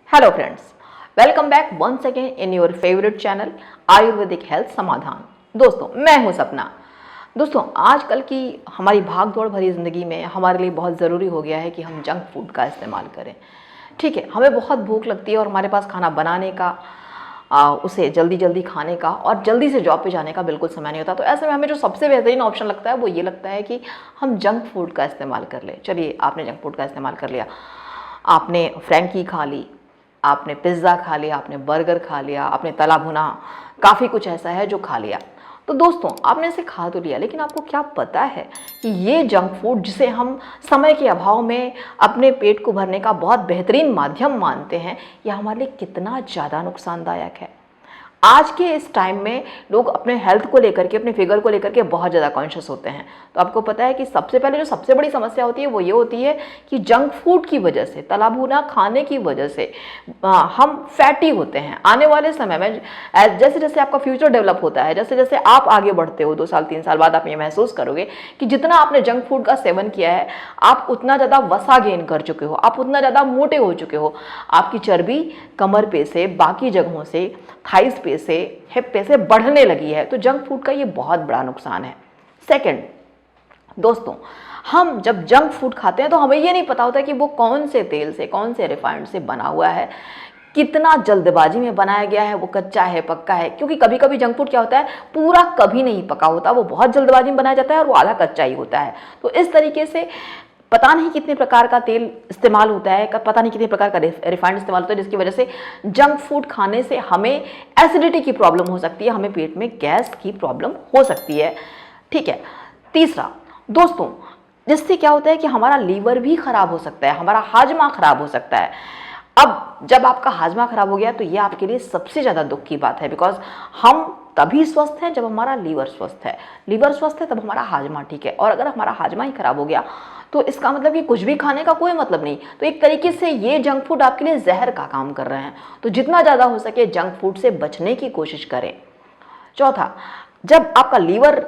Hello friends, welcome back once again in your favourite channel Ayurvedic health Samadhan. दोस्तों, मैं हूं सपना। दोस्तों, आजकल की हमारी भाग दौड़ भरी ज़िंदगी में हमारे लिए बहुत ज़रूरी हो गया है कि हम जंक फूड का इस्तेमाल करें। ठीक है, हमें बहुत भूख लगती है और हमारे पास खाना बनाने का उसे जल्दी जल्दी खाने का और जल्दी से जॉब पे जाने का बिल्कुल समय नहीं होता। तो ऐसे में हमें जो सबसे बेहतरीन ऑप्शन लगता है वो ये लगता है कि हम जंक फूड का इस्तेमाल कर लें। चलिए, आपने जंक फूड का इस्तेमाल कर लिया, आपने फ्रैंकी खा ली, आपने पिज़्ज़ा खा लिया, आपने बर्गर खा लिया, आपने तला भुना, काफ़ी कुछ ऐसा है जो खा लिया। तो दोस्तों, आपने इसे खा तो लिया, लेकिन आपको क्या पता है कि ये जंक फूड जिसे हम समय के अभाव में अपने पेट को भरने का बहुत बेहतरीन माध्यम मानते हैं, यह हमारे लिए कितना ज़्यादा नुकसानदायक है। आज के इस टाइम में लोग अपने हेल्थ को लेकर के, अपने फिगर को लेकर के बहुत ज़्यादा कॉन्शियस होते हैं। तो आपको पता है कि सबसे पहले जो सबसे बड़ी समस्या होती है वो ये होती है कि जंक फूड की वजह से, तला भुना खाने की वजह से हम फैटी होते हैं। आने वाले समय में जैसे जैसे आपका फ्यूचर डेवलप होता है, जैसे जैसे आप आगे बढ़ते हो, 2 साल 3 साल बाद आप ये महसूस करोगे कि जितना आपने जंक फूड का सेवन किया है, आप उतना ज़्यादा वसा गेन कर चुके हो, आप उतना ज़्यादा मोटे हो चुके हो। आपकी चर्बी कमर पे से, बाकी जगहों से, थाइस पे से, हिप पे से बढ़ने लगी है। तो जंक फूड का ये बहुत बड़ा नुकसान है। सेकंड, दोस्तों, हम जब जंक फूड खाते हैं तो हमें ये नहीं पता होता कि वो कौन से तेल से, कौन से रिफाइंड से बना हुआ है, कितना जल्दबाजी में बनाया गया है, वो कच्चा है, पक्का है। क्योंकि कभी कभी जंक फूड क्या होता है, पूरा कभी नहीं पका होता, वो बहुत जल्दबाजी में बनाया जाता है और वो आधा कच्चा ही होता है। तो इस तरीके से पता नहीं कितने प्रकार का तेल इस्तेमाल होता है, पता नहीं कितने प्रकार का रिफाइंड इस्तेमाल होता है, जिसकी वजह से जंक फूड खाने से हमें एसिडिटी की प्रॉब्लम हो सकती है, हमें पेट में गैस की प्रॉब्लम हो सकती है। ठीक है। तीसरा, दोस्तों, जिससे क्या होता है कि हमारा लीवर भी खराब हो सकता है, हमारा हाजमा खराब हो सकता है। अब जब आपका हाजमा खराब हो गया तो ये आपके लिए सबसे ज़्यादा दुख की बात है, बिकॉज हम तभी स्वस्थ हैं जब हमारा लीवर स्वस्थ है। लीवर स्वस्थ है तब हमारा हाजमा ठीक है, और अगर हमारा हाजमा ही खराब हो गया तो इसका मतलब कि कुछ भी खाने का कोई मतलब नहीं। तो एक तरीके से ये जंक फूड आपके लिए जहर का काम कर रहे हैं। तो जितना ज़्यादा हो सके जंक फूड से बचने की कोशिश करें। चौथा, जब आपका लीवर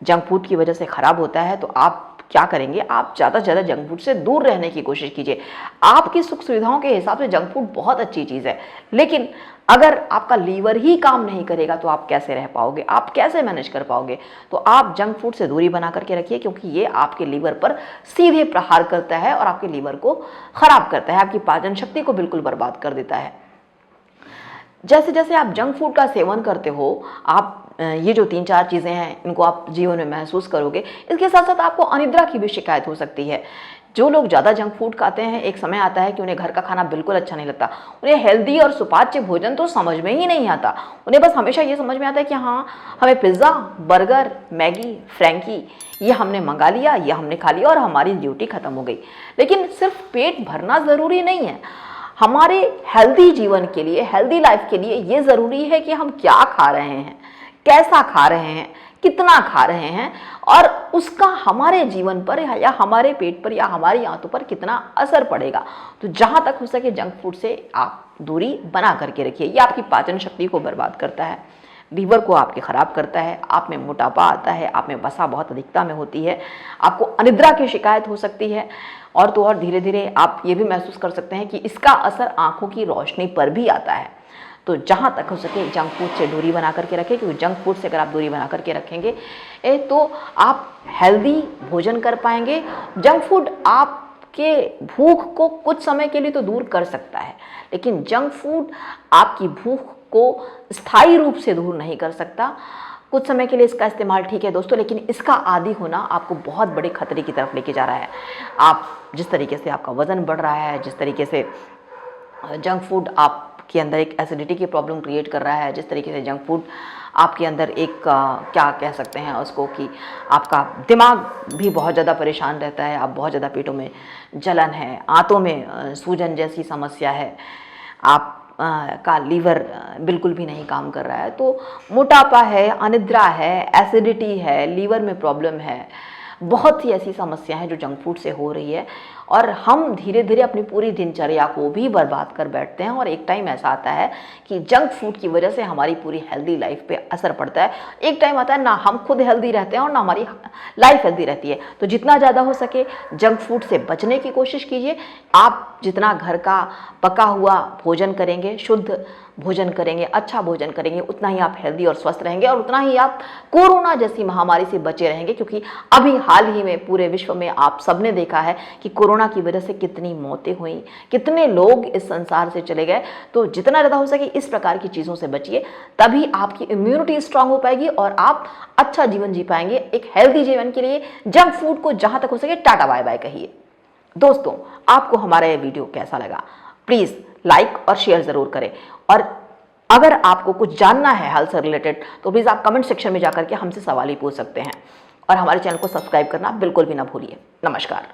जंक फूड की वजह से खराब होता है तो आप क्या करेंगे, आप ज़्यादा से ज़्यादा जंक फूड से दूर रहने की कोशिश कीजिए। आपकी सुख सुविधाओं के हिसाब से जंक फूड बहुत अच्छी चीज़ है, लेकिन अगर आपका लीवर ही काम नहीं करेगा तो आप कैसे रह पाओगे, आप कैसे मैनेज कर पाओगे। तो आप जंक फूड से दूरी बना करके रखिए, क्योंकि ये आपके लीवर पर सीधे प्रहार करता है और आपके लीवर को खराब करता है, आपकी पाचन शक्ति को बिल्कुल बर्बाद कर देता है। जैसे जैसे आप जंक फूड का सेवन करते हो, आप ये जो 3-4 चीज़ें हैं इनको आप जीवन में महसूस करोगे। इसके साथ साथ आपको अनिद्रा की भी शिकायत हो सकती है। जो लोग ज़्यादा जंक फूड खाते हैं, एक समय आता है कि उन्हें घर का खाना बिल्कुल अच्छा नहीं लगता। उन्हें हेल्दी और सुपाच्य भोजन तो समझ में ही नहीं आता। उन्हें बस हमेशा ये समझ में आता है कि हाँ, हमें पिज़्ज़ा, बर्गर, मैगी, फ्रैंकी ये हमने मंगा लिया, ये हमने खा लिया और हमारी ड्यूटी खत्म हो गई। लेकिन सिर्फ पेट भरना ज़रूरी नहीं है। हमारे हेल्दी जीवन के लिए, हेल्दी लाइफ के लिए ये ज़रूरी है कि हम क्या खा रहे हैं, कैसा खा रहे हैं, कितना खा रहे हैं, और उसका हमारे जीवन पर या हमारे पेट पर या हमारी आंतों पर कितना असर पड़ेगा। तो जहाँ तक हो सके जंक फूड से आप दूरी बना करके रखिए। ये आपकी पाचन शक्ति को बर्बाद करता है, लीवर को आपके ख़राब करता है, आप में मोटापा आता है, आप में वसा बहुत अधिकता में होती है, आपको अनिद्रा की शिकायत हो सकती है, और तो और धीरे धीरे आप ये भी महसूस कर सकते हैं कि इसका असर आँखों की रोशनी पर भी आता है। तो जहाँ तक हो सके जंक फूड से दूरी बना करके रखें, क्योंकि जंक फूड से अगर आप दूरी बना करके रखेंगे तो आप हेल्दी भोजन कर पाएंगे। जंक फूड आपके भूख को कुछ समय के लिए तो दूर कर सकता है, लेकिन जंक फूड आपकी भूख को स्थायी रूप से दूर नहीं कर सकता। कुछ समय के लिए इसका इस्तेमाल ठीक है दोस्तों, लेकिन इसका आदी होना आपको बहुत बड़े खतरे की तरफ लेके जा रहा है। आप जिस तरीके से आपका वज़न बढ़ रहा है, जिस तरीके से जंक फूड आपके अंदर एक एसिडिटी की प्रॉब्लम क्रिएट कर रहा है, जिस तरीके से जंक फूड आपके अंदर एक क्या कह सकते हैं उसको, कि आपका दिमाग भी बहुत ज़्यादा परेशान रहता है, आप बहुत ज़्यादा पेटों में जलन है, आंतों में सूजन जैसी समस्या है, आप का लीवर बिल्कुल भी नहीं काम कर रहा है, तो मोटापा है, अनिद्रा है, एसिडिटी है, लीवर में प्रॉब्लम है, बहुत सी ऐसी समस्या है जो जंक फूड से हो रही है। और हम धीरे धीरे अपनी पूरी दिनचर्या को भी बर्बाद कर बैठते हैं। और एक टाइम ऐसा आता है कि जंक फूड की वजह से हमारी पूरी हेल्दी लाइफ पे असर पड़ता है। एक टाइम आता है ना हम खुद हेल्दी रहते हैं और ना हमारी लाइफ हेल्दी रहती है। तो जितना ज़्यादा हो सके जंक फूड से बचने की कोशिश कीजिए। आप जितना घर का पका हुआ भोजन करेंगे, शुद्ध भोजन करेंगे, अच्छा भोजन करेंगे, उतना ही आप हेल्दी और स्वस्थ रहेंगे और उतना ही आप कोरोना जैसी महामारी से बचे रहेंगे। क्योंकि अभी हाल ही में पूरे विश्व में आप सबने देखा है कि कोरोना की वजह से कितनी मौतें हुई, कितने लोग इस संसार से चले गए। तो जितना ज़्यादा हो सके इस प्रकार की चीज़ों से बचिए, तभी आपकी इम्यूनिटी स्ट्रांग हो पाएगी और आप अच्छा जीवन जी पाएंगे। एक हेल्दी जीवन के लिए जंक फूड को जहाँ तक हो सके टाटा बाय बाय कहिए। दोस्तों, आपको हमारा ये वीडियो कैसा लगा प्लीज़ लाइक और शेयर ज़रूर करें। और अगर आपको कुछ जानना है हेल्थ से रिलेटेड तो प्लीज़ आप कमेंट सेक्शन में जाकर के हमसे सवाल ही पूछ सकते हैं। और हमारे चैनल को सब्सक्राइब करना बिल्कुल भी ना भूलिए। नमस्कार।